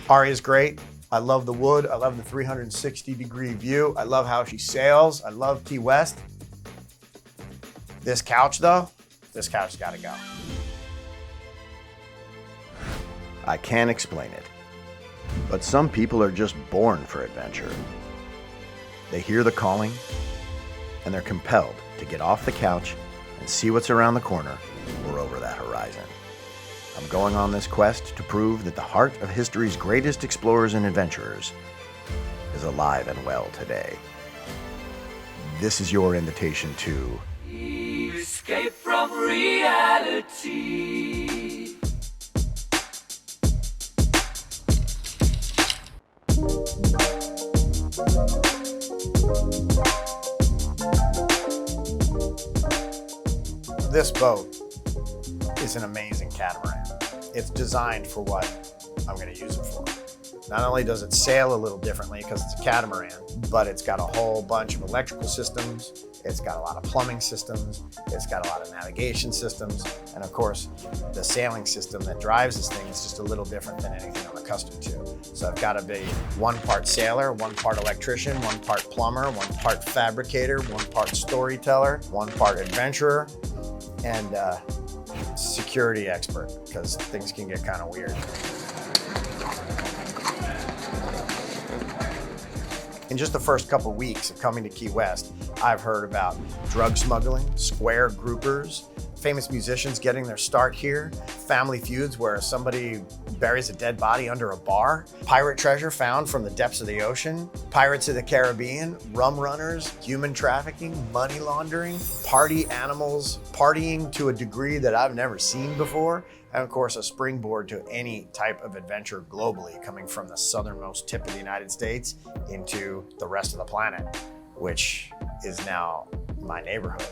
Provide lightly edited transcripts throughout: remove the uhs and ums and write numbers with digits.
Aria's great. I love the wood. I love the 360-degree view. I love how she sails. I love Key West. This couch, though, this couch's gotta go. I can't explain it, but some people are just born for adventure. They hear the calling, and they're compelled to get off the couch and see what's around the corner or over that horizon. I'm going on this quest to prove that the heart of history's greatest explorers and adventurers is alive and well today. This is your invitation to escape from reality. This boat is an amazing catamaran. It's designed for what I'm going to use it for. Not only does it sail a little differently because it's a catamaran, but it's got a whole bunch of electrical systems. It's got a lot of plumbing systems. It's got a lot of navigation systems. And of course, the sailing system that drives this thing is just a little different than anything I'm accustomed to. So I've got to be one part sailor, one part electrician, one part plumber, one part fabricator, one part storyteller, one part adventurer, and security expert, because things can get kind of weird. In just the first couple weeks of coming to Key West, I've heard about drug smuggling, square groupers, famous musicians getting their start here, family feuds where somebody buries a dead body under a bar, pirate treasure found from the depths of the ocean, Pirates of the Caribbean, rum runners, human trafficking, money laundering, party animals, partying to a degree that I've never seen before, and of course a springboard to any type of adventure globally, coming from the southernmost tip of the United States into the rest of the planet, which is now my neighborhood.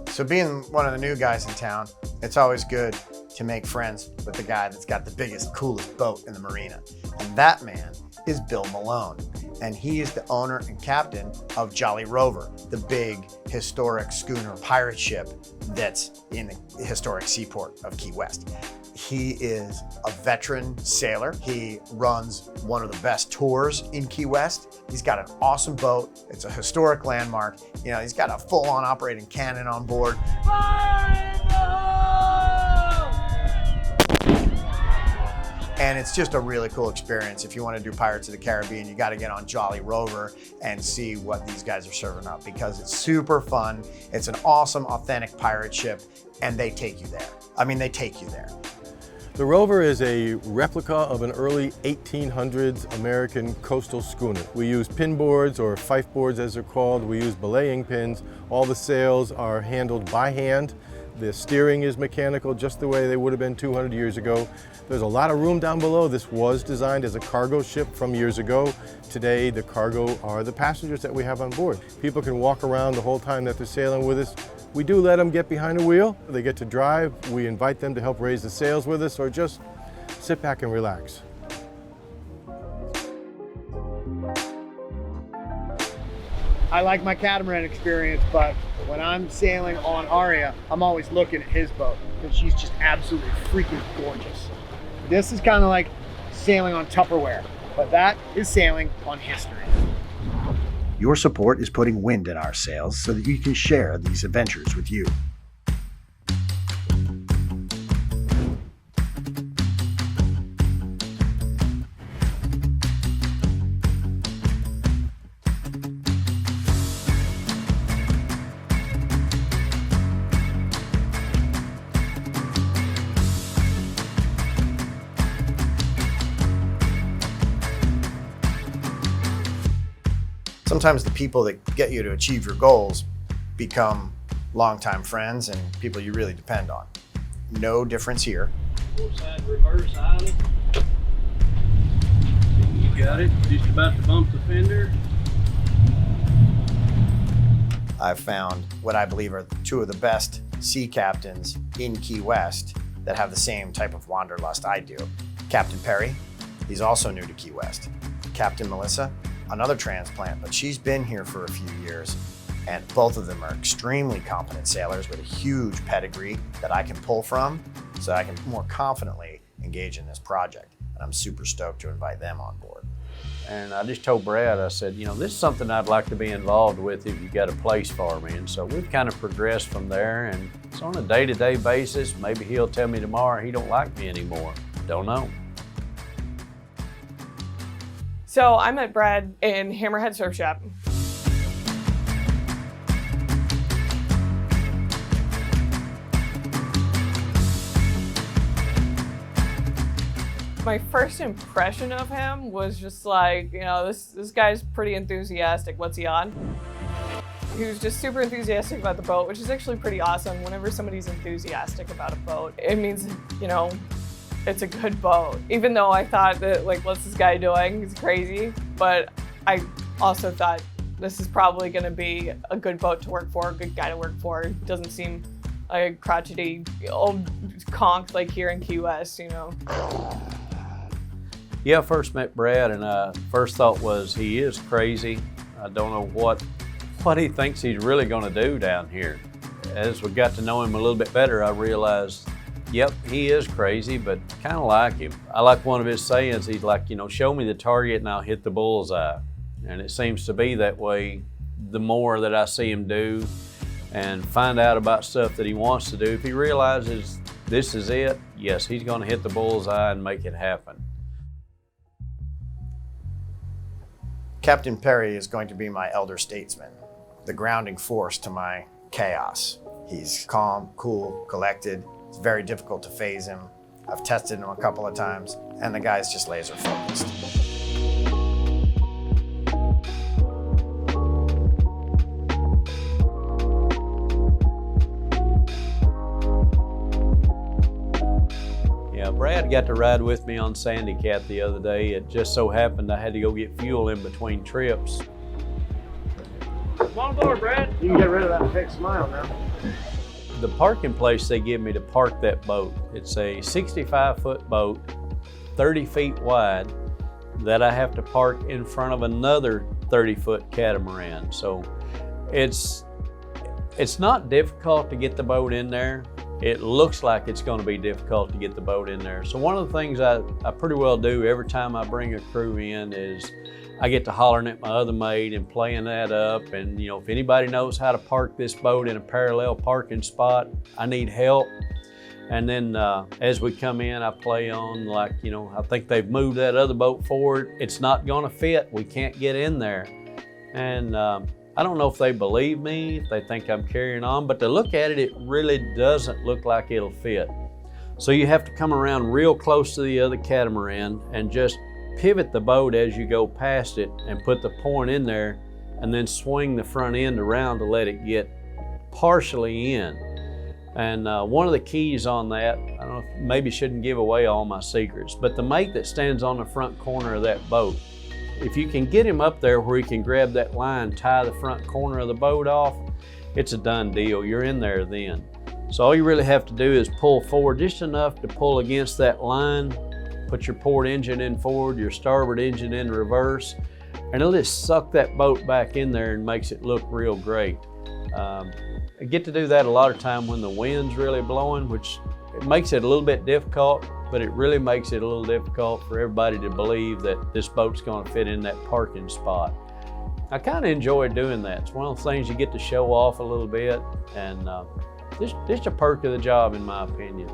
So being one of the new guys in town, it's always good to make friends with the guy that's got the biggest, coolest boat in the marina. And that man is Bill Malone. And he is the owner and captain of Jolly Rover, the big historic schooner pirate ship that's in the historic seaport of Key West. He is a veteran sailor. He runs one of the best tours in Key West. He's got an awesome boat. It's a historic landmark. You know, he's got a full-on operating cannon on board. And it's just a really cool experience. If you want to do Pirates of the Caribbean, you got to get on Jolly Rover and see what these guys are serving up, because it's super fun. It's an awesome, authentic pirate ship, and they take you there. I mean, they take you there. The Rover is a replica of an early 1800s American coastal schooner. We use pin boards, or fife boards as they're called. We use belaying pins. All the sails are handled by hand. The steering is mechanical, just the way they would have been 200 years ago. There's a lot of room down below. This was designed as a cargo ship from years ago. Today, the cargo are the passengers that we have on board. People can walk around the whole time that they're sailing with us. We do let them get behind the wheel. They get to drive. We invite them to help raise the sails with us, or just sit back and relax. I like my catamaran experience, but when I'm sailing on Aria, I'm always looking at his boat because she's just absolutely freaking gorgeous. This is kind of like sailing on Tupperware, but that is sailing on history. Your support is putting wind in our sails so that we can share these adventures with you. Sometimes the people that get you to achieve your goals become longtime friends and people you really depend on. No difference here. Full side reverse idle. You got it. Just about to bump the fender. I've found what I believe are two of the best sea captains in Key West that have the same type of wanderlust I do. Captain Perry, he's also new to Key West. Captain Melissa, another transplant, but she's been here for a few years. And both of them are extremely competent sailors with a huge pedigree that I can pull from so I can more confidently engage in this project. And I'm super stoked to invite them on board. And I just told Brad, I said, you know, this is something I'd like to be involved with if you got a place for me. And so we've kind of progressed from there, and it's on a day-to-day basis. Maybe he'll tell me tomorrow he don't like me anymore. Don't know. So I met Brad in Hammerhead Surf Shop. My first impression of him was just like, you know, this guy's pretty enthusiastic. What's he on? He was just super enthusiastic about the boat, which is actually pretty awesome. Whenever somebody's enthusiastic about a boat, it means, you know, it's a good boat. Even though I thought that, like, what's this guy doing? He's crazy. But I also thought this is probably gonna be a good boat to work for, a good guy to work for. He doesn't seem like a crotchety old conch like here in Key West, you know. Yeah, I first met Brad, and first thought was he is crazy. I don't know what he thinks he's really gonna do down here. As we got to know him a little bit better, I realized, yep, he is crazy, but kind of like him. I like one of his sayings. He's like, you know, show me the target and I'll hit the bullseye. And it seems to be that way the more that I see him do and find out about stuff that he wants to do. If he realizes this is it, yes, he's gonna hit the bullseye and make it happen. Captain Perry is going to be my elder statesman, the grounding force to my chaos. He's calm, cool, collected. It's very difficult to phase him. I've tested him a couple of times, and the guy's just laser focused. Brad got to ride with me on Sandy Cat the other day. It just so happened I had to go get fuel in between trips. Come on board, Brad. You can get rid of that fake smile now. The parking place they give me to park that boat, it's a 65-foot boat, 30 feet wide, that I have to park in front of another 30-foot catamaran. So it's not difficult to get the boat in there. It looks like it's going to be difficult to get the boat in there. So one of the things I pretty well do every time I bring a crew in is I get to hollering at my other mate and playing that up. And, you know, if anybody knows how to park this boat in a parallel parking spot, I need help. And then as we come in, I play on like, you know, I think they've moved that other boat forward. It's not going to fit. We can't get in there. And I don't know if they believe me, if they think I'm carrying on, but to look at it, it really doesn't look like it'll fit. So you have to come around real close to the other catamaran and just pivot the boat as you go past it and put the point in there and then swing the front end around to let it get partially in. And one of the keys on that, I don't know, maybe shouldn't give away all my secrets, but the mate that stands on the front corner of that boat, if you can get him up there where he can grab that line, tie the front corner of the boat off, it's a done deal. You're in there then. So all you really have to do is pull forward just enough to pull against that line, put your port engine in forward, your starboard engine in reverse, and it'll just suck that boat back in there and makes it look real great. I get to do that a lot of time when the wind's really blowing, which it makes it a little bit difficult, but it really makes it a little difficult for everybody to believe that this boat's going to fit in that parking spot. I kind of enjoy doing that. It's one of the things you get to show off a little bit, and just a perk of the job, in my opinion.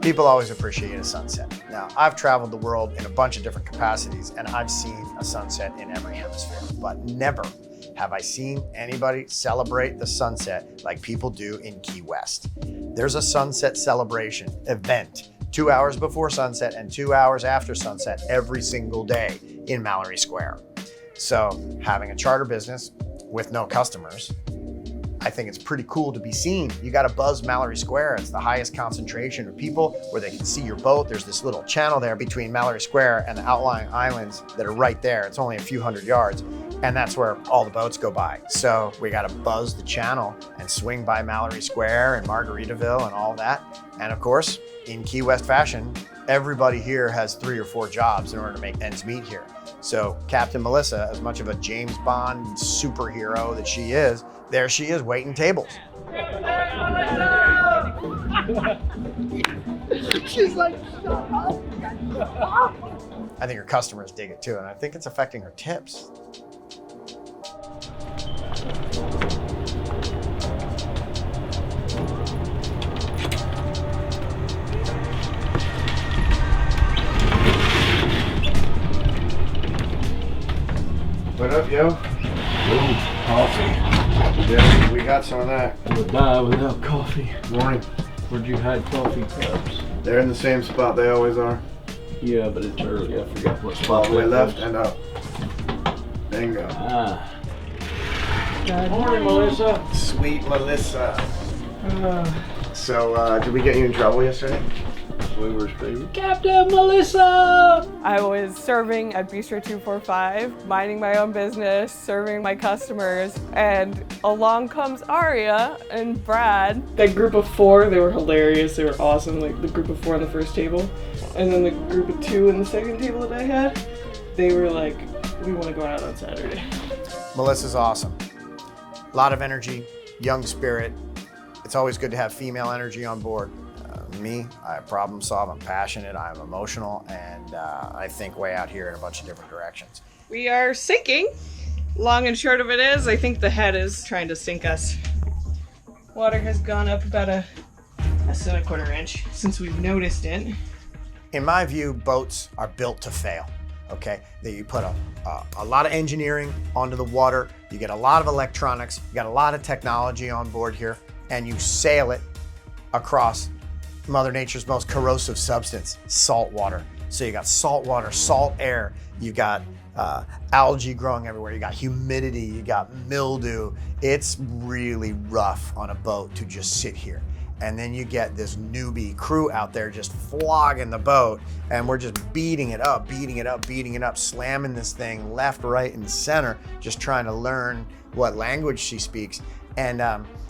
People always appreciate a sunset. Now, I've traveled the world in a bunch of different capacities, and I've seen a sunset in every hemisphere, but never have I seen anybody celebrate the sunset like people do in Key West. There's a sunset celebration event 2 hours before sunset and 2 hours after sunset every single day in Mallory Square. So having a charter business with no customers, I think it's pretty cool to be seen. You got to buzz Mallory Square. It's the highest concentration of people where they can see your boat. There's this little channel there between Mallory Square and the outlying islands that are right there. It's only a few hundred yards, and that's where all the boats go by. So we got to buzz the channel and swing by Mallory Square and Margaritaville and all that. And of course, in Key West fashion, everybody here has 3 or 4 jobs in order to make ends meet here. So Captain Melissa, as much of a James Bond superhero that she is, there she is waiting tables. She's like, shut up. I think her customers dig it too, and I think it's affecting her tips. What up, yo? Coffee. Yeah, we got some of that. I would die without coffee. Morning. Where'd you hide coffee cups? They're in the same spot they always are. Yeah, but it's early. I forgot what All spot the way that left was. and up. Bingo. Ah. Good morning, Melissa. Sweet Melissa. So, did we get you in trouble yesterday? Weaver's favorite. Captain Melissa! I was serving at Bistro 245, minding my own business, serving my customers, and along comes Aria and Brad. That group of 4, they were hilarious, they were awesome, like the group of 4 on the first table. And then the group of 2 in the second table that I had, they were like, we want to go out on Saturday. Melissa's awesome. A lot of energy, young spirit. It's always good to have female energy on board. Me, I problem solve, I'm passionate, I'm emotional, and I think way out here in a bunch of different directions. We are sinking. Long and short of it is, I think the head is trying to sink us. Water has gone up about a 1.25 inch since we've noticed it. In my view, boats are built to fail, okay? That you put a lot of engineering onto the water, you get a lot of electronics, you got a lot of technology on board here, and you sail it across Mother Nature's most corrosive substance, salt water. So you got salt water, salt air, you got algae growing everywhere, you got humidity, you got mildew. It's really rough on a boat to just sit here. And then you get this newbie crew out there just flogging the boat, and we're just beating it up, slamming this thing left, right, and center, just trying to learn what language she speaks. And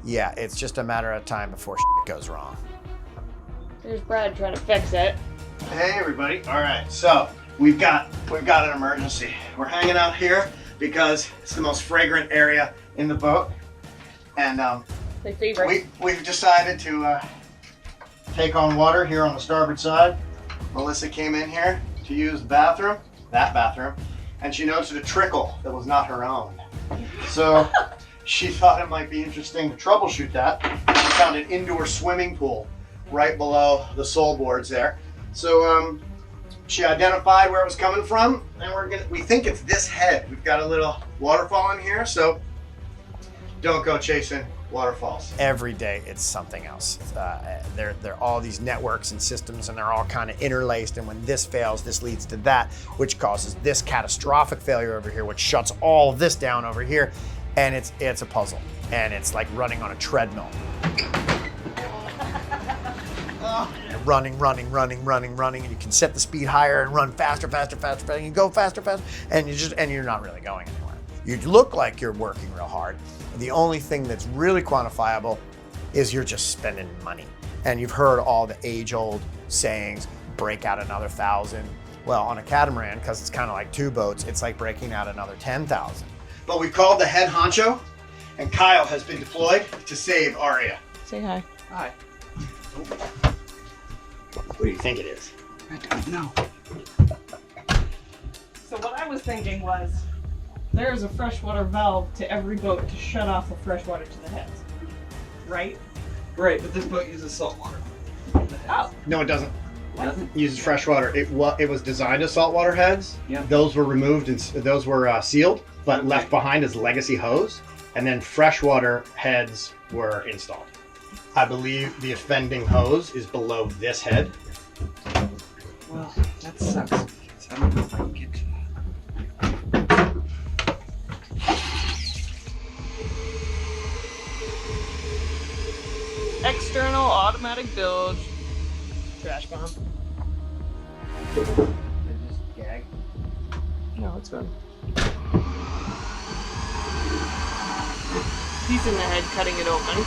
yeah, it's just a matter of time before shit goes wrong. There's Brad trying to fix it. Hey everybody. All right, so we've got an emergency. We're hanging out here because it's the most fragrant area in the boat. And My favorite. we've decided to take on water here on the starboard side. Melissa came in here to use the bathroom, that bathroom, and she noticed a trickle that was not her own. So she thought it might be interesting to troubleshoot that. She found an indoor swimming pool right below the sole boards there. So she identified where it was coming from, and we think it's this head. We've got a little waterfall in here, so don't go chasing waterfalls. Every day it's something else. There are all these networks and systems, and they're all kind of interlaced, and when this fails, this leads to that, which causes this catastrophic failure over here, which shuts all of this down over here, and it's a puzzle, and it's like running on a treadmill. Running, and you can set the speed higher and run faster, and you go faster, and you're not really going anywhere. You look like you're working real hard. The only thing that's really quantifiable is you're just spending money. And you've heard all the age-old sayings, break out another 1,000. Well, on a catamaran, because it's kind of like 2 boats, it's like breaking out another 10,000. But we've called the head honcho, and Kyle has been deployed to save Aria. Say hi. Hi. What do you think it is? I don't know. So what I was thinking was, there's a freshwater valve to every boat to shut off the freshwater to the heads, right? Right, but this boat uses salt water. Oh. No, it doesn't. Doesn't? It uses freshwater. It was designed as saltwater heads. Yeah. Those were removed and those were sealed. but left behind as legacy hose, and then freshwater heads were installed. I believe the offending hose is below this head. Well, that sucks. Because I don't know if I can get to that. External automatic bilge. Trash bomb. Just gag. No, it's good. He's in the head cutting it open.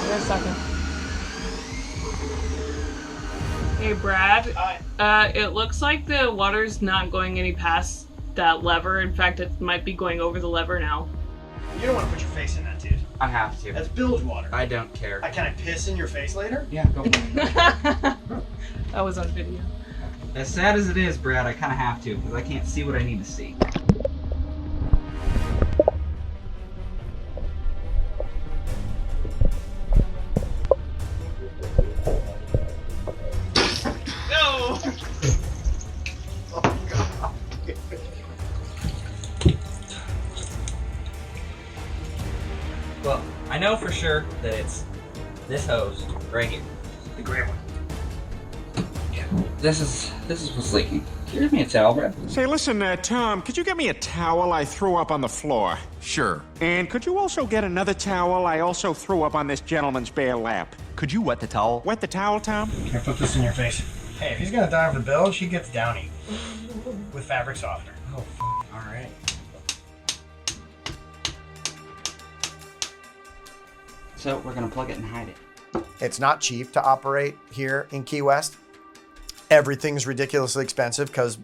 Wait a second. Hey Brad. Hi. It looks like the water's not going any past that lever. In fact, it might be going over the lever now. You don't want to put your face in that, dude. I have to. That's bilge water. I don't care. Can I piss in your face later? Yeah, go for it. That was on video. As sad as it is, Brad, I kind of have to because I can't see what I need to see. No! Well, I know for sure that it's this hose right here. The gray one. Yeah. This is what's leaking. Can you give me a towel, Brad? Say, listen, Tom, could you get me a towel? I threw up on the floor. Sure. And could you also get another towel? I also threw up on this gentleman's bare lap. Could you wet the towel? Wet the towel, Tom? Can I put this in your face? Hey, if he's gonna die of the bilge, he gets Downy with fabric softener. Oh, all right. So we're gonna plug it and hide it. It's not cheap to operate here in Key West. Everything's ridiculously expensive because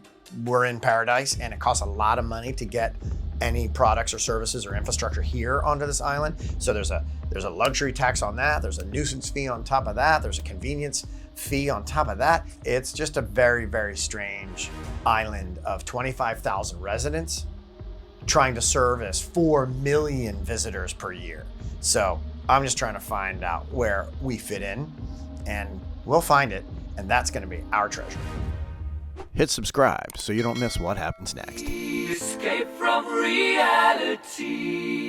we're in paradise and it costs a lot of money to get any products or services or infrastructure here onto this island. So there's a luxury tax on that. There's a nuisance fee on top of that. There's a convenience fee on top of that. It's just a very, very strange island of 25,000 residents trying to service 4 million visitors per year. So I'm just trying to find out where we fit in, and we'll find it, and that's going to be our treasure. Hit subscribe so you don't miss what happens next. Escape from reality.